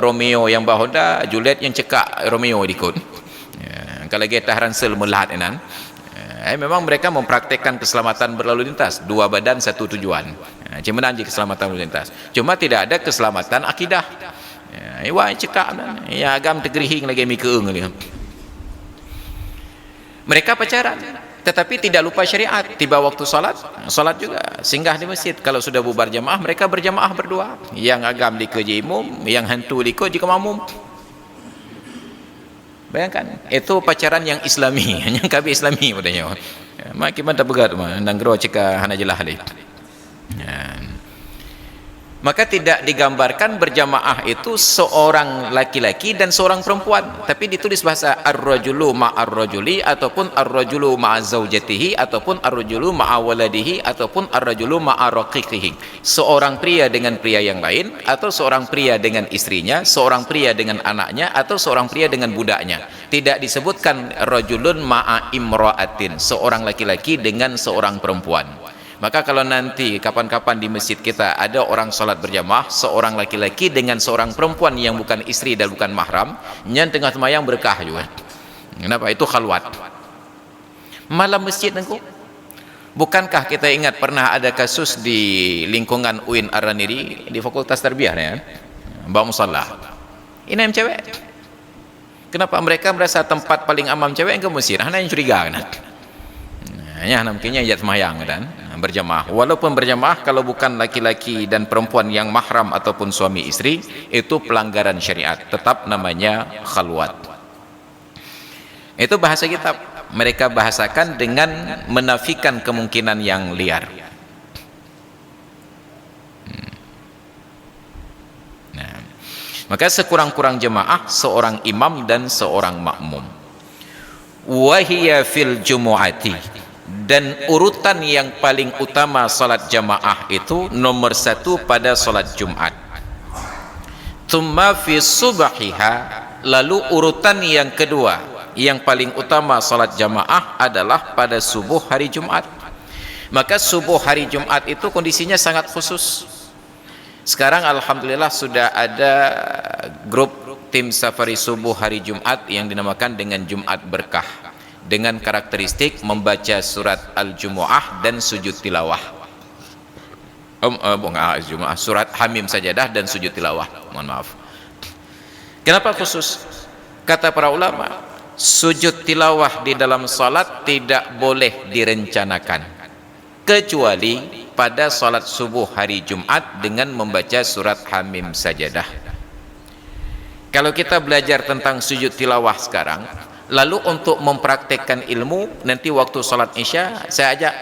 Romeo yang bawa Honda, Juliet yang cekak Romeo ikut. Kalau kita ransel melihat enan. Memang mereka mempraktekkan keselamatan berlalu lintas, dua badan satu tujuan. Cuma nanti keselamatan berlalu lintas. Cuma tidak ada keselamatan akidah. Wah cekak dan ya agam tegerihing lagi mikeung ni. Mereka pacaran, tetapi tidak lupa syariat. Tiba waktu salat juga singgah di masjid. Kalau sudah bubar jamaah, mereka berjamaah berdua. Yang agam di imam, yang hantu liko jika makmum. Bayangkan, itu pacaran yang islami, yang kabi islami padanya. mak kita tak begat mah nang gero ceka hana jelah leh. Maka tidak digambarkan berjamaah itu seorang laki-laki dan seorang perempuan, tapi ditulis bahasa ar-rajulu ma'ar-rajuli ataupun ar-rajulu ma'a-zaujatihi ataupun ar-rajulu ma'a-waladihi ataupun ar-rajulu ma'a-raqiqihi. Seorang pria dengan pria yang lain, atau seorang pria dengan istrinya, seorang pria dengan anaknya, atau seorang pria dengan budaknya. Tidak disebutkan rajulun ma'a-imra'atin, seorang laki-laki dengan seorang perempuan. Maka kalau nanti kapan-kapan di masjid kita ada orang salat berjamaah, seorang laki-laki dengan seorang perempuan yang bukan istri dan bukan mahram, yang tengah semayang berkah juga. Kenapa? Itu khalwat. Malam masjid nengku. Bukankah kita ingat pernah ada kasus di lingkungan UIN Ar-Raniri di Fakultas Tarbiyah ya? Bawa musalla. Ini yang cewek. Kenapa mereka merasa tempat paling aman cewek yang ke masjid? Hanya yang curiga kan? Hanya namanya jat semayang kan? Berjamaah. Walaupun berjamaah kalau bukan laki-laki dan perempuan yang mahram ataupun suami istri, itu pelanggaran syariat, tetap namanya khalwat. Itu bahasa kitab. Mereka bahasakan dengan menafikan kemungkinan yang liar. Nah, maka sekurang-kurang jemaah seorang imam dan seorang makmum. Wahiya fil jumu'ati, dan urutan yang paling utama salat jamaah itu nomor 1 pada salat Jumat. Tsumma fi subhiha, lalu urutan yang kedua yang paling utama salat jamaah adalah pada subuh hari Jumat. Maka subuh hari Jumat itu kondisinya sangat khusus. Sekarang alhamdulillah sudah ada grup tim safari subuh hari Jumat yang dinamakan dengan Jumat Berkah, dengan karakteristik membaca surat Al-Jumu'ah dan sujud tilawah. Surat Hamim Sajadah dan sujud tilawah. Mohon maaf. Kenapa khusus? Kata para ulama, sujud tilawah di dalam salat tidak boleh direncanakan kecuali pada salat subuh hari Jumat dengan membaca surat Hamim Sajadah. Kalau kita belajar tentang sujud tilawah sekarang, lalu untuk mempraktekkan ilmu nanti waktu salat Isya, saya ajak,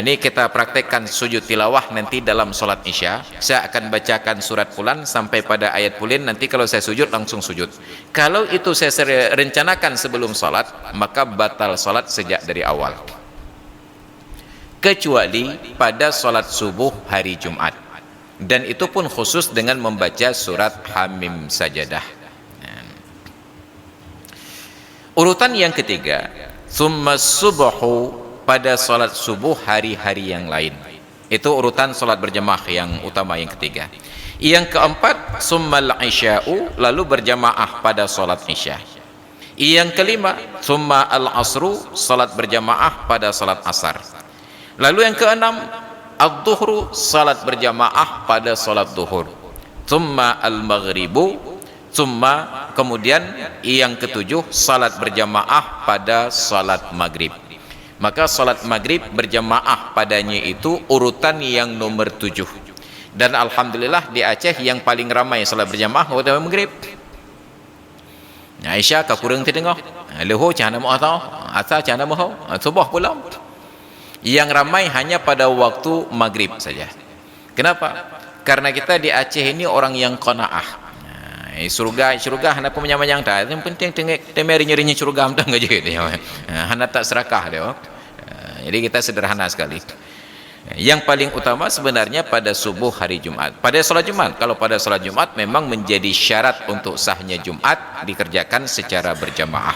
ini kita praktekkan sujud tilawah nanti dalam salat Isya. Saya akan bacakan surat fulan sampai pada ayat fulan, nanti kalau saya sujud langsung sujud. Kalau itu saya rencanakan sebelum salat, maka batal salat sejak dari awal, kecuali pada salat subuh hari Jumat, dan itu pun khusus dengan membaca surat Hamim Sajadah. Urutan yang ketiga, summa subuhu, pada salat subuh hari-hari yang lain. Itu urutan salat berjamaah yang utama yang ketiga. Yang keempat, summal isya'u, lalu berjamaah pada salat isya. Yang kelima, summa al-asru, salat berjamaah pada salat asar. Lalu yang keenam, ad-duhru, salat berjamaah pada salat duhur. Summa al-maghribu, summa, kemudian yang ketujuh, salat berjamaah pada salat maghrib. Maka salat maghrib berjamaah padanya itu urutan yang nomor 7. Dan alhamdulillah di Aceh yang paling ramai salat berjamaah waktu maghrib. Aisyah ka kurang terdengar. Leho cana mau tahu, asal cana mau, subuh pula. Yang ramai hanya pada waktu maghrib saja. Kenapa? Karena kita di Aceh ini orang yang qanaah. Surga hana pun menyamanyang tak, yang penting tengok temerinya surga amtang aja dia. Hana tak serakah dia. Jadi kita sederhana sekali. Yang paling utama sebenarnya pada subuh hari Jumat, pada salat Jumat. Kalau pada salat Jumat memang menjadi syarat untuk sahnya Jumat dikerjakan secara berjamaah.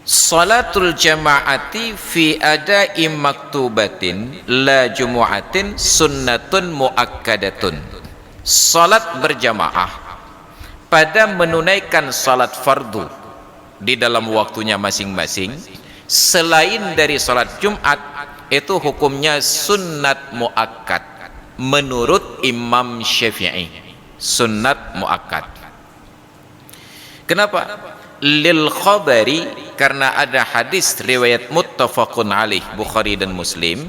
Salatul jama'ati fi ada'i maktubatin la jumu'atin sunnatun muakkadatun. Salat berjamaah pada menunaikan salat fardu di dalam waktunya masing-masing selain dari salat Jumat, itu hukumnya sunnat muakkad menurut Imam Syafi'i. Sunnat muakkad. Kenapa? Lil khabari, karena ada hadis riwayat muttafaqun alaih Bukhari dan Muslim,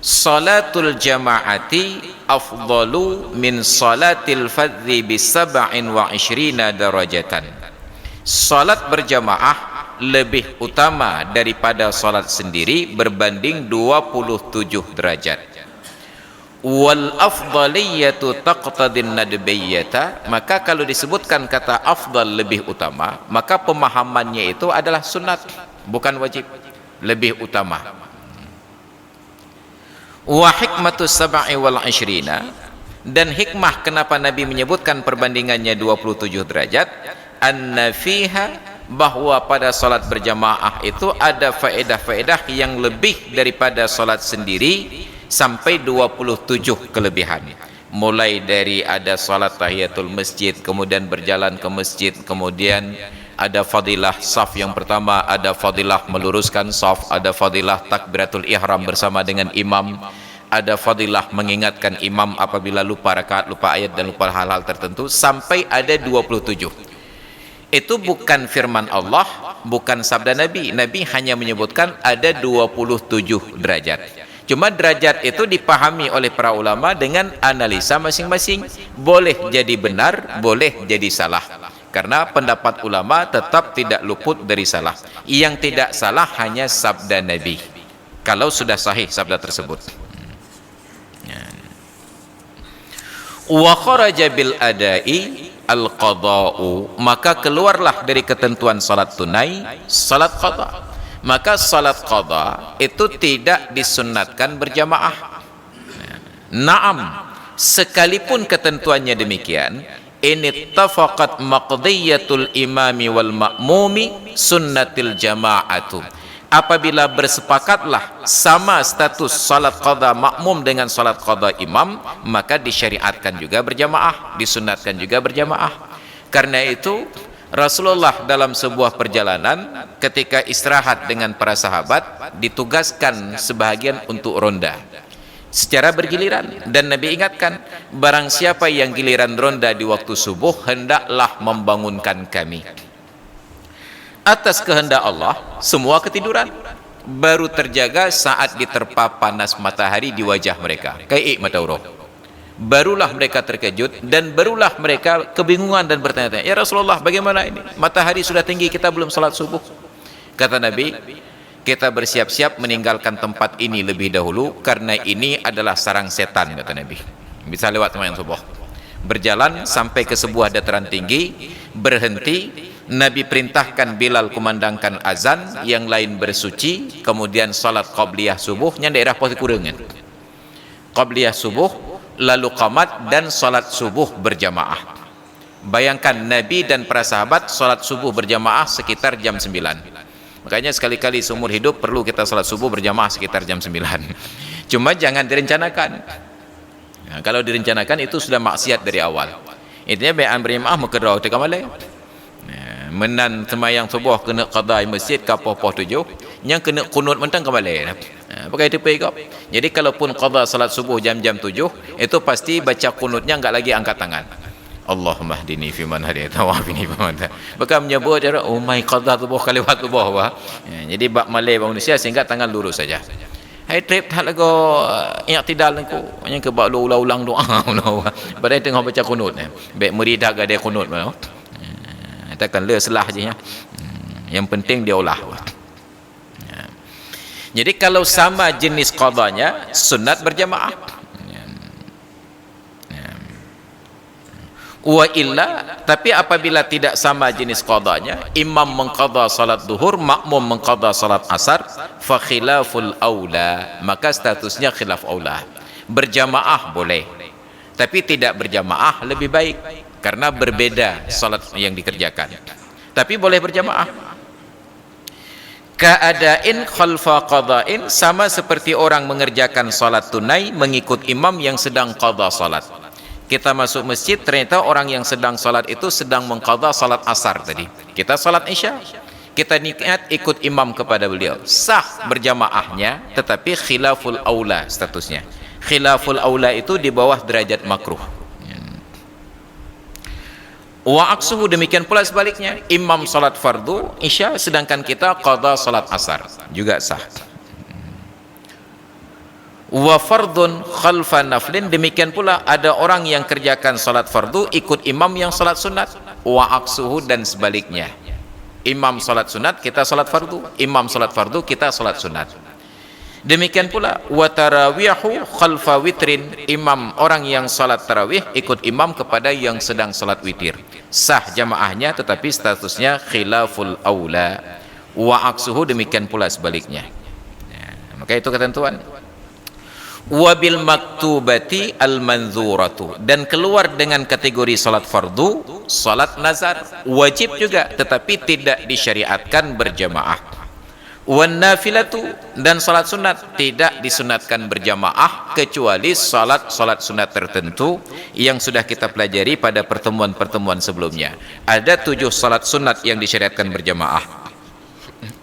salatul jama'ati afdalu min salatil fadhi bi 27 darajatan. Salat berjamaah lebih utama daripada salat sendiri berbanding 27 derajat. Wal afdaliyatu taqtadin nadbiyyata, maka kalau disebutkan kata afdal lebih utama, maka pemahamannya itu adalah sunat, bukan wajib, lebih utama. Wa hikmatu sab'i wal 'ishrina, dan hikmah kenapa Nabi menyebutkan perbandingannya 27 derajat, anna fiha, bahwa pada salat berjamaah itu ada faedah-faedah yang lebih daripada salat sendiri sampai 27 kelebihan. Mulai dari ada salat tahiyatul masjid, kemudian berjalan ke masjid, kemudian ada fadilah saf yang pertama, ada fadilah meluruskan saf, ada fadilah takbiratul ihram bersama dengan imam, ada fadilah mengingatkan imam apabila lupa rakaat, lupa ayat dan lupa hal-hal tertentu, sampai ada 27. Itu bukan firman Allah, bukan sabda Nabi. Nabi hanya menyebutkan ada 27 derajat. Cuma derajat itu dipahami oleh para ulama dengan analisa masing-masing. Boleh jadi benar, boleh jadi salah. Karena pendapat ulama tetap tidak luput dari salah. Yang tidak salah hanya sabda Nabi, kalau sudah sahih sabda tersebut. Wa kharaja bil adai al-qada'u, maka keluarlah dari ketentuan salat tunai salat qada. Maka salat qada itu tidak disunnatkan berjamaah. Naam, sekalipun ketentuannya demikian, in ittafaqat maqdiyatul imami wal ma'mumi sunnatil jama'atu, apabila bersepakatlah sama status salat qada makmum dengan salat qada imam, maka disyariatkan juga berjamaah, disunnatkan juga berjamaah. Karena itu Rasulullah dalam sebuah perjalanan ketika istirahat dengan para sahabat ditugaskan sebahagian untuk ronda secara bergiliran, dan Nabi ingatkan, barang siapa yang giliran ronda di waktu subuh hendaklah membangunkan kami. Atas kehendak Allah semua ketiduran, baru terjaga saat diterpa panas matahari di wajah mereka, kayak matauroh. Barulah mereka terkejut dan barulah mereka kebingungan dan bertanya-tanya, ya Rasulullah, bagaimana ini? Matahari sudah tinggi, kita belum salat subuh. Kata Nabi, kita bersiap-siap meninggalkan tempat ini lebih dahulu karena ini adalah sarang setan, kata Nabi. Bisa lewat sembahyang subuh. Berjalan sampai ke sebuah dataran tinggi, berhenti. Nabi perintahkan Bilal kumandangkan azan, yang lain bersuci, kemudian salat qabliyah subuh, yang daerah pos kurangan. Qabliyah subuh, lalu qamat dan salat subuh berjamaah. Bayangkan Nabi dan para sahabat salat subuh berjamaah sekitar jam 9. Makanya sekali-kali seumur hidup perlu kita salat subuh berjamaah sekitar jam 9. Cuma jangan direncanakan. Nah, kalau direncanakan itu sudah maksiat dari awal. Intinya bayan berjamaah mukerrau te kamalai. Menan semayang subuh kena qada masjid ka poh 7, yang kena kunut mentang kamalai. Pakai tepi kau. Jadi kalaupun qada salat subuh jam-jam 7, itu pasti baca kunutnya enggak lagi angkat tangan. Allahumma hdini fi man hadaita wa afini fi man hadaita. Bukan menyebut cara oh my qada subuh kali waktu subuh. Jadi bab Malay bang Indonesia sehingga tangan lurus saja. Hai trip tak lagu i'tidal ku, hanya ke bab ulang-ulang doa. Pada tengah baca kunut. Baik murid dah ada kunut. Takkan le selah je ya. Yang penting dia ulah. Jadi kalau sama jenis qadanya, sunat berjamaah. Wa illa, tapi apabila tidak sama jenis qadanya, imam mengqadha salat duhur, makmum mengqadha salat asar, fa khilaful aula, maka statusnya khilaf aula. Berjamaah boleh, tapi tidak berjamaah lebih baik, karena berbeda salat yang dikerjakan. Tapi boleh berjamaah. Keadaan khalfa qada'in, sama seperti orang mengerjakan salat tunai mengikut imam yang sedang qadha salat. Kita masuk masjid, ternyata orang yang sedang salat itu sedang mengqadha salat asar tadi. Kita salat isya, kita niat ikut imam kepada beliau, sah berjamaahnya, tetapi khilaful aula statusnya. Khilaful aula itu di bawah derajat makruh. Wa aksuhu, demikian pula sebaliknya, imam salat fardu isya sedangkan kita qadha salat asar, juga sah. Wa fardun khalfa naflin, demikian pula ada orang yang kerjakan salat fardu ikut imam yang salat sunat. Wa aksuhu, dan sebaliknya. Imam salat sunat, kita salat fardu. Imam salat fardu, kita salat sunat. Demikian pula wa tarawihu khalfa witrin, imam orang yang salat tarawih ikut imam kepada yang sedang salat witir. Sah jamaahnya tetapi statusnya khilaful aula. Wa aksuhu, demikian pula sebaliknya. Maka itu ketentuan. Wabil maktubati al manzuratu, dan keluar dengan kategori salat fardu, salat nazar wajib juga tetapi tidak disyariatkan berjamaah. Wan nafilatu, dan salat sunat tidak disunatkan berjamaah kecuali salat sunat tertentu yang sudah kita pelajari pada pertemuan-pertemuan sebelumnya. Ada 7 salat sunat yang disyariatkan berjamaah: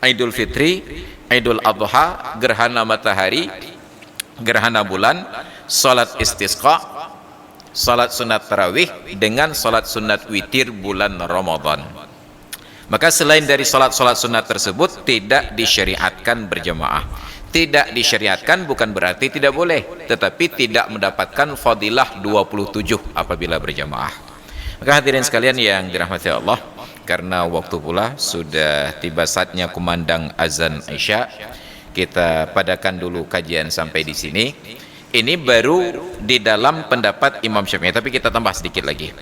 Idul Fitri, Idul Adha, gerhana matahari, gerhana bulan, salat istisqa, salat sunat tarawih, dengan salat sunat witir bulan Ramadan. Maka selain dari salat sunat tersebut tidak disyariatkan berjamaah. Tidak disyariatkan bukan berarti tidak boleh, tetapi tidak mendapatkan fadilah 27 apabila berjamaah. Maka hadirin sekalian yang dirahmati Allah, karena waktu pula sudah tiba saatnya kumandang azan Isya, kita padakan dulu kajian sampai di sini. Ini baru di dalam pendapat Imam Syafi'i, tapi kita tambah sedikit lagi.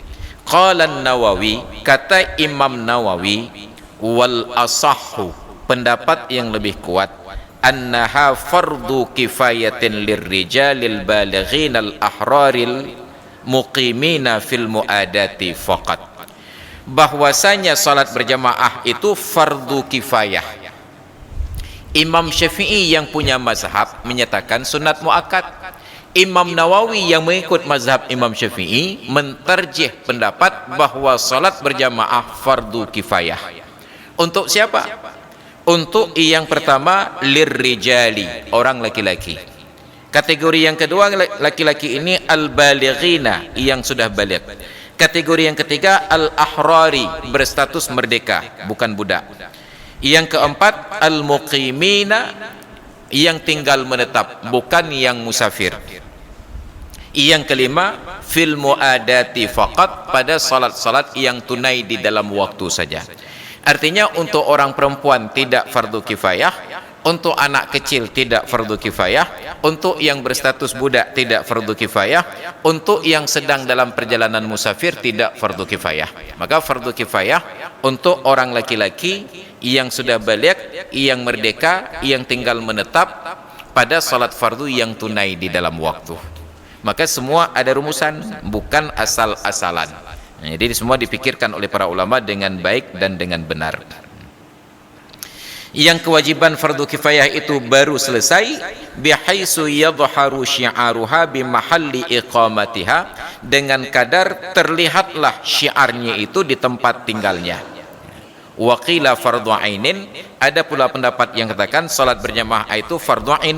Qala Nawawi, kata Imam Nawawi, wal asahhu, pendapat yang lebih kuat, annaha fardu kifayatin lirrijalil balighinal ahraril muqimina fil muadati faqat, bahwasanya salat berjamaah itu fardu kifayah. Imam Syafi'i yang punya mazhab menyatakan sunat muakkad. Imam Nawawi yang mengikut mazhab Imam Syafi'i mentarjih pendapat bahwa salat berjamaah fardu kifayah. Untuk siapa? Untuk yang pertama lirrijali, orang laki-laki. Kategori yang kedua laki-laki ini al-balighina, yang sudah baligh. Kategori yang ketiga al-ahrari, berstatus merdeka, bukan budak. Yang keempat al-muqimina, yang tinggal menetap, bukan yang musafir. Yang kelima fil muadati faqat, pada salat-salat yang tunai di dalam waktu saja. Artinya untuk orang perempuan tidak fardu kifayah, untuk anak kecil tidak fardu kifayah, untuk yang berstatus budak tidak fardu kifayah, untuk yang sedang dalam perjalanan musafir tidak fardu kifayah. Maka fardu kifayah untuk orang laki-laki yang sudah baligh, yang merdeka, yang tinggal menetap pada salat fardu yang tunai di dalam waktu. Maka semua ada rumusan, bukan asal-asalan. Jadi semua dipikirkan oleh para ulama dengan baik dan dengan benar. Yang kewajiban fardu kifayah itu baru selesai bihaitsu yadhharu syi'aruha bimahalli iqamatiha, dengan kadar terlihatlah syiarnya itu di tempat tinggalnya. Wa qila fardhu ainin, ada pula pendapat yang katakan salat berjamaah itu fardhu ain,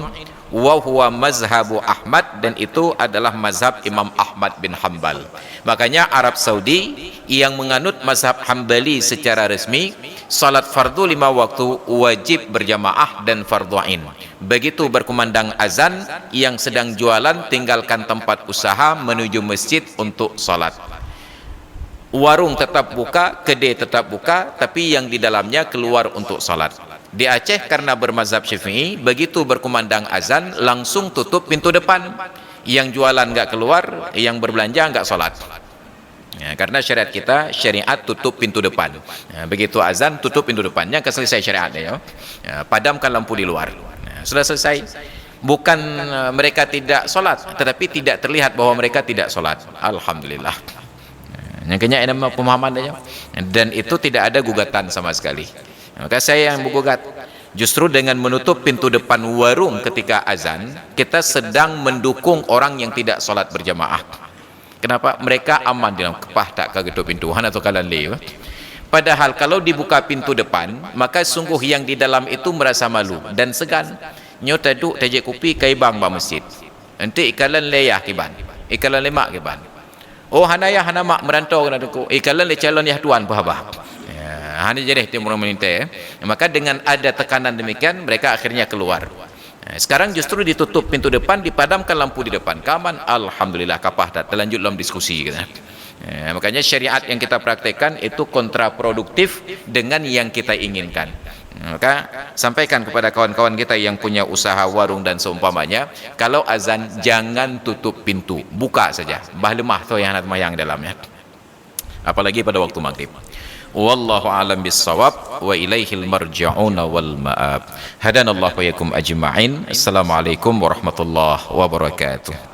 wa huwa mazhabu Ahmad, dan itu adalah mazhab Imam Ahmad bin Hanbal. Makanya Arab Saudi yang menganut mazhab Hambali secara resmi, salat fardu 5 waktu wajib berjamaah dan fardu ain. Begitu berkumandang azan, yang sedang jualan tinggalkan tempat usaha menuju masjid untuk salat. Warung tetap buka, kedai tetap buka, tapi yang di dalamnya keluar untuk salat. Di Aceh karena bermazhab Syafi'i, begitu berkumandang azan langsung tutup pintu depan. Yang jualan enggak keluar, yang berbelanja enggak salat. Ya, karena syariat kita, syariat tutup pintu depan. Ya, begitu azan tutup pintu depannya, selesai syariatnya. Ya, padamkan lampu di luar. Ya, sudah selesai. Bukan mereka tidak salat, tetapi tidak terlihat bahwa mereka tidak salat. Alhamdulillah. Yang kenya ini pemahaman aja. Dan itu tidak ada gugatan sama sekali. Maka saya yang menggugat, justru dengan menutup pintu depan warung ketika azan, kita sedang mendukung orang yang tidak sholat berjamaah. Kenapa? Mereka aman dalam kepah tak kagetuk pintuan atau kalan lew. Padahal kalau dibuka pintu depan, maka sungguh yang di dalam itu merasa malu dan segan. Nyota duk tajik kopi kaibang ba masjid. Nanti ikalan leyah kiban, ikalan lemak kiban. Oh hanaya hanamak merantau kena duku, ikalan le calon yah tuan pahabah. Hanya jadi timur menintai. Maka dengan ada tekanan demikian, mereka akhirnya keluar. Sekarang justru ditutup pintu depan, dipadamkan lampu di depan. Kaman, alhamdulillah kapah tak terlanjut dalam diskusi. Makanya syariat yang kita praktekkan itu kontraproduktif dengan yang kita inginkan. Maka sampaikan kepada kawan-kawan kita yang punya usaha warung dan seumpamanya, kalau azan jangan tutup pintu, buka saja. Bah lemah tu yang mayang dalamnya. Apalagi pada waktu maghrib. Wallahu a'lam bissawab wa ilaihil marja'una wal ma'ab. Hadanallahu wa yakum ajma'in. Assalamualaikum warahmatullahi wabarakatuh.